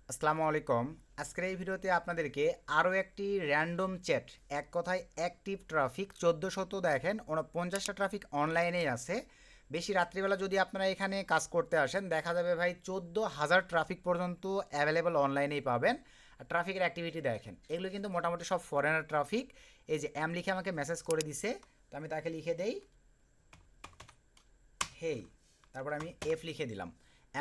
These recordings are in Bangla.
আসসালামু আলাইকুম। আজকের এই ভিডিওতে আপনাদেরকে আরও একটি র্যান্ডম চ্যাট, এক কথায় অ্যাক্টিভ ট্রাফিক 1400 দেখেন 49টা ট্রাফিক অনলাইনেই আছে। বেশি রাত্রিবেলা যদি আপনারা এখানে কাজ করতে আসেন দেখা যাবে ভাই 14,000 ট্রাফিক পর্যন্ত অ্যাভেলেবল অনলাইনেই পাবেন। আর ট্রাফিকের অ্যাক্টিভিটি দেখেন, এগুলো কিন্তু মোটামুটি সব ফরেনার ট্রাফিক। এই যে এম লিখে আমাকে মেসেজ করে দিছে, তো আমি তাকে লিখে দেই হেই, তারপর আমি এফ লিখে দিলাম।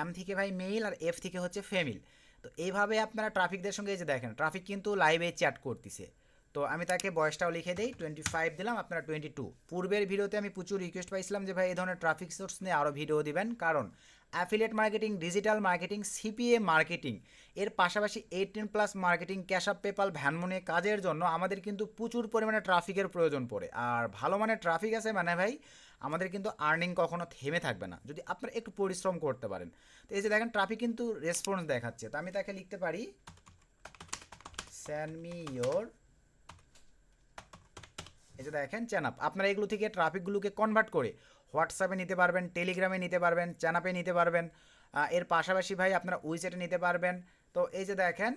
এম থেকে ভাই মেইল আর এফ থেকে হচ্ছে ফেমিল। তো এইভাবে আপনারা ট্রাফিকদের সঙ্গে এই যে দেখেন ট্রাফিক কিন্তু লাইভে চ্যাট করতেছে। তো আমি তাকে বয়সটাও লিখে দিই 25 দিলাম, আপনারা 22। পূর্বের ভিডিওতে আমি প্রচুর রিকোয়েস্ট পাইছিলাম যে ভাই এই ধরনের ট্রাফিক সোর্স নিয়ে আরও ভিডিও দিবেন, কারণ affiliate marketing, digital marketing, CPA marketing এর পাশাপাশি 18+ মার্কেটিং, ক্যাশ আপ, পেপাল, ভ্যানমনি কাজের জন্য আমাদের কিন্তু প্রচুর পরিমাণে ট্রাফিকের প্রয়োজন পড়ে। আর ভালো মানের ট্রাফিক আছে মানে ভাই আমাদের কিন্তু আর্নিং কখনো থেমে থাকবে না যদি আপনারা একটু পরিশ্রম করতে পারেন। তো এই যে দেখেন ট্রাফিক কিন্তু রেসপন্স দেখাচ্ছে, তো আমি তাকে লিখতে পারি সেন্ড মি ইয়োর, এই যে দেখেন চ্যানাপ। আপনারা এগুলো থেকে ট্রাফিকগুলোকে কনভার্ট করে হোয়াটসঅ্যাপে নিতে পারবেন, টেলিগ্রামে নিতে পারবেন, চ্যানাপে নিতে পারবেন। এর পাশাপাশি ভাই আপনারা উইচ্যাটে নিতে পারবেন। তো এই যে দেখেন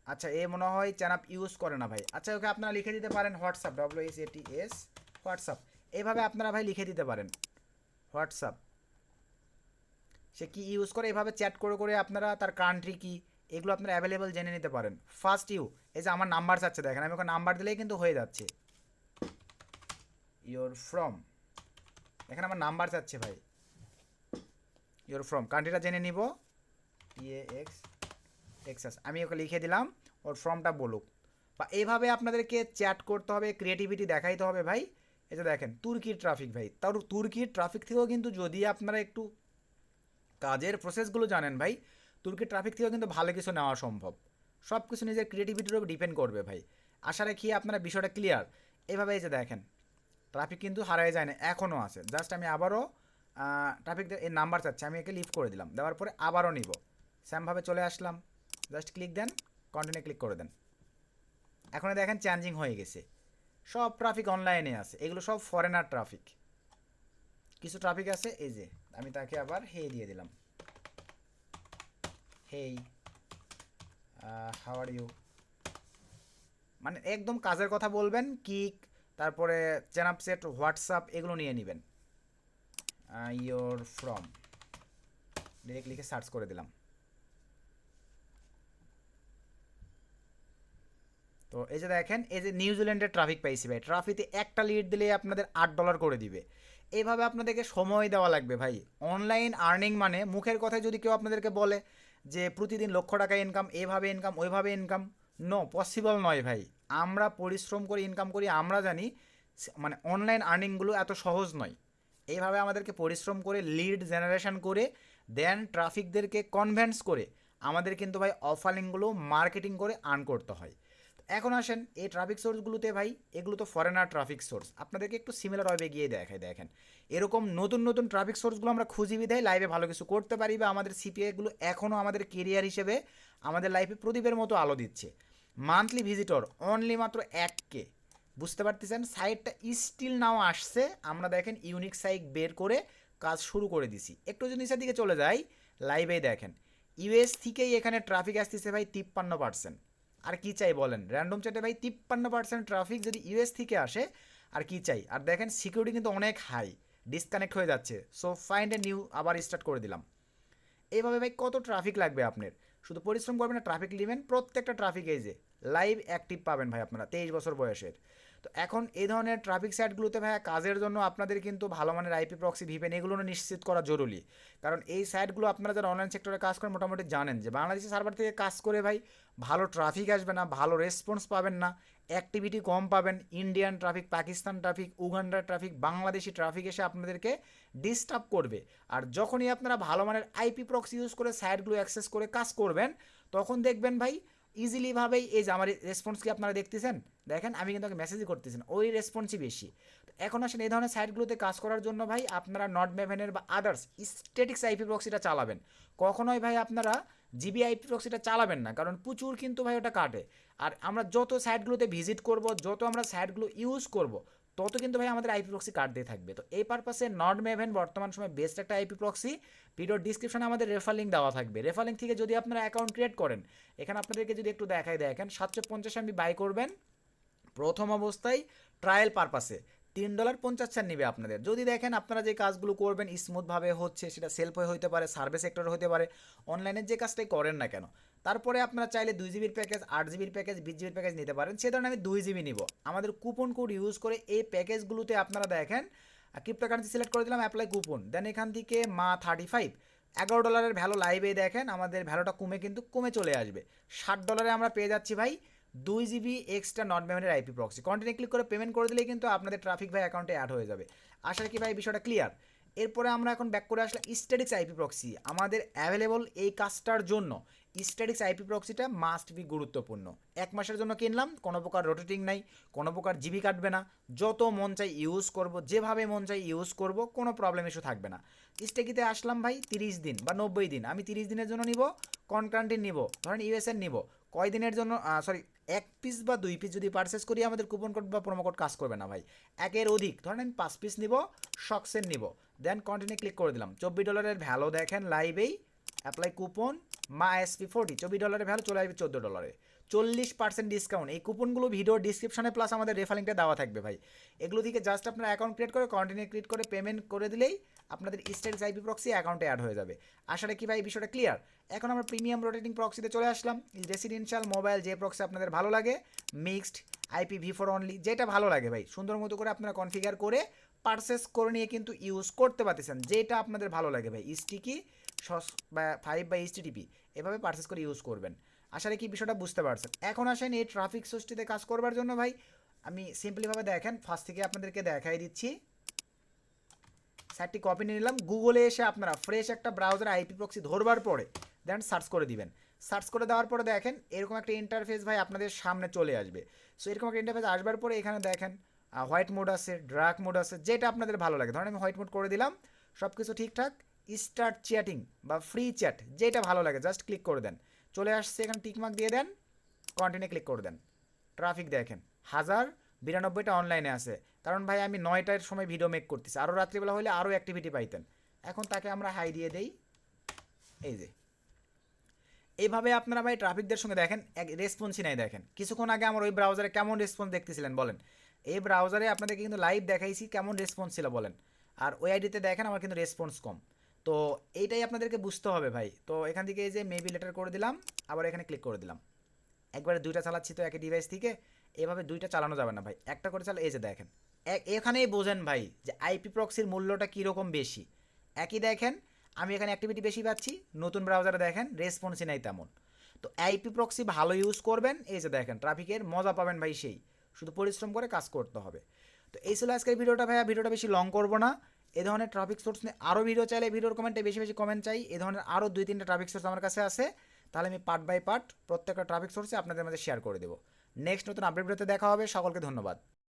আচ্ছা, এ মনে হয় চ্যানাপ ইউজ করে না ভাই। আচ্ছা, ওকে আপনারা লিখে দিতে পারেন হোয়াটসঅ্যাপ, WSATS হোয়াটসঅ্যাপ। এইভাবে আপনারা ভাই লিখে দিতে পারেন হোয়াটসঅ্যাপ। সে কি ইউজ করে এভাবে চ্যাট করে করে আপনারা তার কান্ট্রি কি এগুলো আপনারা অ্যাভেলেবল জেনে নিতে পারেন। ফার্স্ট এই যে আমার নাম্বার চাচ্ছে, দেখেন আমি ওকে নাম্বার দিলেই কিন্তু হয়ে যাচ্ছে ইয়োর ফ্রম। এখানে আমার নাম্বার চাচ্ছে ভাই, ইয়োর ফ্রম কান্ট্রিটা জেনে নিব, EAX টেক্সাস। আমি ওকে লিখে দিলাম, ওর ফর্মটা বলুক। বা এইভাবে আপনাদেরকে চ্যাট করতে হবে, ক্রিয়েটিভিটি দেখাইতে হবে ভাই। এই যে দেখেন তুর্কির ট্রাফিক ভাই, তার তুর্কির ট্রাফিক থেকেও কিন্তু যদি আপনারা একটু কাজের প্রসেসগুলো জানেন ভাই, তুর্কির ট্রাফিক থেকেও কিন্তু ভালো কিছু নেওয়া সম্ভব। সব কিছু নিজের ক্রিয়েটিভিটির উপর ডিপেন্ড করবে ভাই। আশা রাখি আপনারা বিষয়টা ক্লিয়ার। এভাবে এই যে দেখেন ট্রাফিক কিন্তু হারিয়ে যায় না, এখনও আছে। জাস্ট আমি আবারও ট্রাফিক এর নাম্বার চাচ্ছি, আমি একে লিভ করে দিলাম, দেওয়ার পরে আবারও নিব, স্যামভাবে চলে আসলাম। জাস্ট ক্লিক দেন, কন্টিনিউ ক্লিক করে দেন। এখন দেখেন চেঞ্জিং হয়ে গেছে, সব ট্রাফিক অনলাইনে আছে, এগুলো সব ফরেনার ট্রাফিক। কিছু ট্রাফিক আছে এই যে, আমি তাকে আবার হে দিয়ে দিলাম, হেই হাউ আর ইউ। মানে একদম কাজের কথা বলবেন, কিক, তারপরে চ্যানাপ সেট, হোয়াটসঅ্যাপ এগুলো নিয়ে নেবেন। ইয়োর ফ্রম ডিরেক্ট লিখে সার্চ করে দিলাম। তো এই যে দেখেন এই যে নিউজিল্যান্ডের ট্রাফিক পাইছি ভাই, ট্রাফিকে একটা লিড দিলে আপনাদের $8 করে দিবে। এইভাবে আপনাদেরকে সময় দেওয়া লাগবে ভাই। অনলাইন আর্নিং মানে মুখের কথায় যদি কেউ আপনাদেরকে বলে যে প্রতিদিন লক্ষ টাকা ইনকাম, এভাবে ইনকাম, ওইভাবে ইনকাম, নো পসিবল নয় ভাই। আমরা পরিশ্রম করে ইনকাম করি, আমরা জানি মানে অনলাইন আর্নিংগুলো এত সহজ নয়। এইভাবে আমাদেরকে পরিশ্রম করে লিড জেনারেশন করে দেন ট্রাফিকদেরকে কনভেন্স করে আমাদের কিন্তু ভাই অফারিংগুলো মার্কেটিং করে আর্ন করতে হয়। এখন আসেন এই ট্রাফিক সোর্সগুলোতে ভাই, এগুলো তো ফরেনার ট্রাফিক সোর্স, আপনাদেরকে একটু সিমিলার ওয়েবে গিয়ে দেখায়। দেখেন এরকম নতুন নতুন ট্রাফিক সোর্সগুলো আমরা খুঁজি বিধায় লাইভে ভালো কিছু করতে পারি, বা আমাদের সিপিআইগুলো এখনও আমাদের কেরিয়ার হিসেবে আমাদের লাইফে প্রদীপের মতো আলো দিচ্ছে। মান্থলি ভিজিটর অনলি মাত্র 1K, বুঝতে পারতেছেন। সাইটটা স্টিল নাও আসছে, আমরা দেখেন ইউনিক সাইট বের করে কাজ শুরু করে দিছি। একটু যদি নিচের দিকে চলে যাই লাইভেই দেখেন ইউএস থেকেই এখানে ট্রাফিক আসতেছে ভাই 53%। আর কি চাই বলেন, র্যান্ডম চ্যাটে ভাই 53% ট্রাফিক যদি ইউএস থেকে আসে, আর কি চাই। আর দেখেন সিকিউরিটি কিন্তু অনেক হাই, ডিসকানেক্ট হয়ে যাচ্ছে। সো ফাইন্ড এ নিউ, আবার স্টার্ট করে দিলাম। এইভাবে ভাই কত ট্রাফিক লাগবে আপনার, শুধু পরিশ্রম করবেন না, ট্রাফিক নেবেন। প্রত্যেকটা ট্রাফিক এই যে লাইভ অ্যাক্টিভ পাবেন ভাই আপনারা 23 বছর বয়সের। তো এখন এই ধরনের ট্রাফিক সাইটগুলোতে ভাই কাজের জন্য আপনাদের কিন্তু ভালো মানের আইপি প্রক্সি ভিপেন এগুলো নিশ্চিত করা জরুরি। কারণ এই সাইটগুলো আপনারা যারা অনলাইন সেক্টরে কাজ করেন মোটামুটি জানেন যে বাংলাদেশি সার্ভার থেকে কাজ করে ভাই ভালো ট্রাফিক আসবে না, ভালো রেসপন্স পাবেন না, অ্যাক্টিভিটি কম পাবেন। ইন্ডিয়ান ট্রাফিক, পাকিস্তান ট্রাফিক, উগান্ডার ট্রাফিক, বাংলাদেশি ট্রাফিক এসে আপনাদেরকে ডিস্টার্ব করবে। আর যখনই আপনারা ভালো মানের আইপি প্রক্সি ইউজ করে সাইটগুলো অ্যাক্সেস করে কাজ করবেন, তখন দেখবেন ভাই ইজিলিভাবেই এই যে আমার রেসপন্স কি আপনারা দেখতেছেন, দেখেন আমি কিন্তু মেসেজই করতেছেন, ওই রেসপন্সই বেশি। তো এখন আসেন এই ধরনের সাইটগুলোতে কাজ করার জন্য ভাই আপনারা নট মেভেনের বা আদার্স স্ট্যাটিক্স আইপি প্রক্সিটা চালাবেন। কখনোই ভাই আপনারা জিবি আইপি প্রক্সিটা চালাবেন না, কারণ প্রচুর কিন্তু ভাই ওটা কাটে। আর আমরা যত সাইটগুলোতে ভিজিট করব, যত আমরা সাইটগুলো ইউজ করব, তত কিন্তু ভাই আমাদের আইপি প্রক্সি কাট দিয়ে থাকবে। তো এই পারপাসে নট মেভেন বর্তমান সময় বেস্ট একটা আইপি প্রক্সি, ভিডিওর ডিসক্রিপশনে আমাদের রেফার লিঙ্ক দেওয়া থাকবে। রেফার লিঙ্ক থেকে যদি আপনারা অ্যাকাউন্ট ক্রিয়েট করেন, এখানে আপনাদেরকে যদি একটু দেখাই দেখেন 750 এমবি বাই করবেন প্রথম অবস্থায় ট্রায়াল পারপাসে $3.50 নেবে আপনাদের। যদি দেখেন আপনারা যে কাজগুলো করবেন স্মুথভাবে হচ্ছে, সেটা সেলফ হয়ে হতে পারে, সার্ভিস সেক্টর হতে পারে, অনলাইনের যে কাজটাই করেন না কেন, তারপরে আপনারা চাইলে 2 জিবির প্যাকেজ, 8 জিবির প্যাকেজ, 20 জিবির প্যাকেজ নিতে পারেন। সে ধরনের আমি 2 জিবি নিব। আমাদের কুপন কোড ইউজ করে এই প্যাকেজগুলোতে আপনারা দেখেন ক্রিপ্টোকারেন্সি সিলেক্ট করে দিলাম, অ্যাপ্লাই কুপন, দেন এখান থেকে মা35 $11 ভ্যালু লাইভে দেখেন আমাদের ভ্যালুটা কমে চলে আসবে। $60 আমরা পেয়ে যাচ্ছি ভাই 2 জিবি এক্সট্রা নট মেমোরির আইপি প্রক্সি। কন্টিনিউ ক্লিক করে পেমেন্ট করে দিলেই কিন্তু আপনাদের ট্রাফিক ভাই অ্যাকাউন্টে অ্যাড হয়ে যাবে। আশা রাখি ভাই বিষয়টা ক্লিয়ার। এরপরে আমরা এখন ব্যাক করে আসলে স্ট্যাটিক্স আইপি প্রক্সি আমাদের অ্যাভেলেবল এই কাজটার জন্য। স্ট্যাটিক্স আইপি প্রক্সিটা মাস্ট বি গুরুত্বপূর্ণ। 1 মাসের জন্য কিনলাম, কোনো প্রকার রোটেটিং নাই, কোনো প্রকার জিবি কাটবে না, যত মন চাই ইউজ করব, যেভাবে মন চাই ইউজ করব, কোনো প্রবলেম ইস্যু থাকবে না। স্টেকিতে আসলাম ভাই 30 দিন বা 90 দিন, আমি 30 দিনের জন্য নিব, কনকান্টিন নিব, ধরেন ইউএসএর নিব, কয় দিনের জন্য, সরি 1 পিস বা 2 পিস যদি পারচেস করি আমাদের কুপন কোড বা প্রোমো কোড কাজ করবে না ভাই। একের অধিক ধরেন আমি 5 পিস নিব, শক্সের নিব, দেন কন্টিনিউ ক্লিক করে দিলাম। $24 ভ্যালু দেখেন লাইভেই, অ্যাপ্লাই কুপন মা SP40, $24 ভ্যালু চলে আসবে $14, 40% ডিসকাউন্ট। এই কুপনগুলো ভিডিও ডিসক্রিপশনে প্লাস আমাদের রেফার লিঙ্কটা দেওয়া থাকবে ভাই। এগুলো থেকে জাস্ট আপনার অ্যাকাউন্ট ক্রিয়েট করে কন্টিনিউ ক্লিক করে পেমেন্ট করে দিলেই আপনাদের স্ট্যাটিক্স আইপি প্রক্সি অ্যাকাউন্টে অ্যাড হয়ে যাবে। আশা রাখি ভাই বিষয়টা ক্লিয়ার। এখন আমরা প্রিমিয়াম রোটেটিং প্রক্সিতে চলে আসলাম। রেসিডেন্সিয়াল মোবাইল যে প্রক্সি আপনাদের ভালো লাগে, মিক্সড IPv4 অনলি, যেটা ভালো লাগে ভাই সুন্দর মতো করে আপনারা কনফিগার করে পারচেস করে নিয়ে কিন্তু ইউজ করতে পারতেছেন, যেটা আপনাদের ভালো লাগে ভাই। স্টিকি বা 5 বা HTTP এভাবে পারচেস করে ইউজ করবেন। আশা রাখি বিষয়টা বুঝতে পারছেন। এখন আসেন এই ট্রাফিক সোর্সটিতে কাজ করবার জন্য ভাই আমি সিম্পলিভাবে দেখেন ফার্স্ট থেকে আপনাদেরকে দেখাই দিচ্ছি। সাইটটি কপি নিয়ে নিলাম। গুগলে এসে আপনারা ফ্রেশ একটা ব্রাউজার আইপি প্রক্সি ধরবার পরে দেন সার্চ করে দিবেন। সার্চ করে দেওয়ার পরে দেখেন এরকম একটা ইন্টারফেস ভাই আপনাদের সামনে চলে আসবে। সো এরকম একটা ইন্টারফেস আসবার পরে এখানে দেখেন হোয়াইট মোড আছে, ডার্ক মোড আছে, যেটা আপনাদের ভালো লাগে। ধরেন আমি হোয়াইট মোড করে দিলাম, সব কিছু ঠিকঠাক। স্টার্ট চ্যাটিং বা ফ্রি চ্যাট, যেটা ভালো লাগে জাস্ট ক্লিক করে দেন, চলে আসছে। এখানে টিকমার্ক দিয়ে দেন, কন্টিনিউ ক্লিক করে দেন। ট্রাফিক দেখেন 1092টা অনলাইনে আছে, কারণ ভাই আমি 9টার সময় ভিডিও মেক করতেছি, আরও রাত্রিবেলা হলে আরও অ্যাক্টিভিটি পাইতেন। এখন তাকে আমরা হাই দিয়ে দেই, এই যে এইভাবে আপনারা ভাই ট্রাফিকদের সঙ্গে দেখেন এক রেসপন্সই নাই। দেখেন কিছুক্ষণ আগে আমার ওই ব্রাউজারে কেমন রেসপন্স দেখতেছিলেন বলেন, এই ব্রাউজারে আপনাদেরকে কিন্তু লাইভ দেখাইছি কেমন রেসপন্স ছিল বলেন, আর ওই আইডিতে দেখেন আমার কিন্তু রেসপন্স কম। তো এইটাই আপনাদেরকে বুঝতে হবে ভাই। তো এখান থেকে এই যে মেবি লেটার করে দিলাম, আবার এখানে ক্লিক করে দিলাম। একবারে 2টা চালাচ্ছি তো একই ডিভাইস থেকে, এভাবে 2টা চালানো যাবে না ভাই, একটা করে চালা। এই যে দেখেন এখানেই বোঝেন ভাই যে আইপি প্রক্সির মূল্যটা কীরকম বেশি। একই দেখেন আমি এখানে অ্যাক্টিভিটি বেশি পাচ্ছি, নতুন ব্রাউজারে দেখেন রেসপন্সই নাই তেমন। তো আইপি প্রক্সি ভালো ইউজ করবেন, এই যে দেখেন ট্রাফিকের মজা পাবেন ভাই, সেই শুধু পরিশ্রম করে কাজ করতে হবে। তো এই ছিল আজকের ভিডিওটা ভাইয়া, ভিডিওটা বেশি লং করবো না। এ ধরনের ট্রাফিক সোর্স নিয়ে আরও ভিডিও চাইলে ভিডিওর কমেন্টে বেশি বেশি কমেন্ট চাই। এ ধরনের আরও 2-3টা ট্রাফিক সোর্স আমার কাছে আছে, তাহলে আমি পার্ট বাই পার্ট প্রত্যেকটা ট্রাফিক সোর্সে আপনাদের মাঝে শেয়ার করে দেবো। নেক্সট নতুন আপডেট ভিডিওতে দেখা হবে। সকলকে ধন্যবাদ।